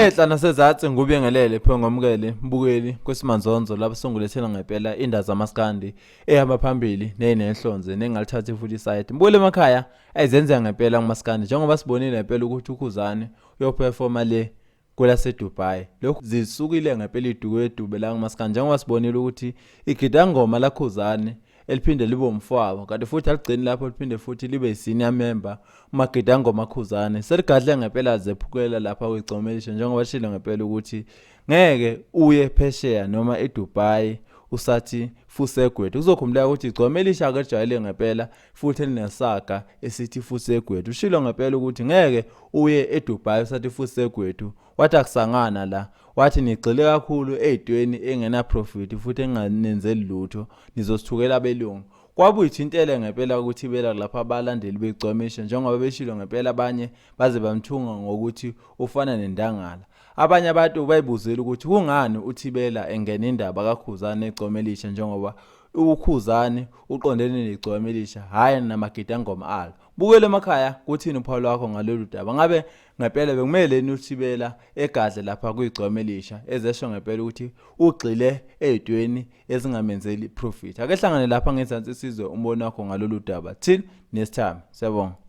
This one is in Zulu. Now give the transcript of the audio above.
Ehlana sezathi ngubingelele pho ngomkele mbukeli kwesimanzonzo lapho songulethela ngempela indaba zamaskandi ehamba phambili nenehlonze nengalithathi futhi side. Mbukele emakhaya ayizenza ngempela kumaskandi njengoba sibonile ngempela ukuthi uKhuzani uyoperforma le kwelase Dubai. Lokhu zisukile ngempela idukwe la kumaskandi njengoba sibonile ukuthi igidangoma la Khuzani eliphinde libe umfowabo kanti futhi aligcini lapho liphinde futhi libe senior member umagidangoma Khuzani seligadle ngempela zephukela lapha kwigcomelisho njengoba shilo ngempela ukuthi ngeke uye phesheya noma eDubai usathi Fusegwethu uzokhumbula ukuthi igcomelisha akajayele ngempela futhi elinesaga esithi Fusegwethu ushilo ngempela ukuthi ngeke uye eDubai usathi Fusegwethu wathi akusangana la wathi nigxile kakhulu ezintweni engena profit futhi enganenzeli lutho nizosithukela belungu kwabuye ithintele ngempela ukuthi bela lapha abalandeli begcomisho njengoba beshilo ngempela abanye baze bamthunga ngokuthi ufana nendangala. Abanye abantu bayibuzela ukuthi kungani uThibela engena indaba kaKhuzani egcomelisha njengoba uKhuzani uqondene negcomelisha hayi namagidangoma alo. Bukele emakhaya kuthini uphawu lwakho ngalolu daba ngabe ngempela bekumele uThibela egadle lapha kuyigcomelisha ezesho ngempela ukuthi ugxile ezintweni ezingamenzeli profit. Ake hlangane lapha ngezansi sizwe umbono wakho ngalolu daba till next time. Siyabonga.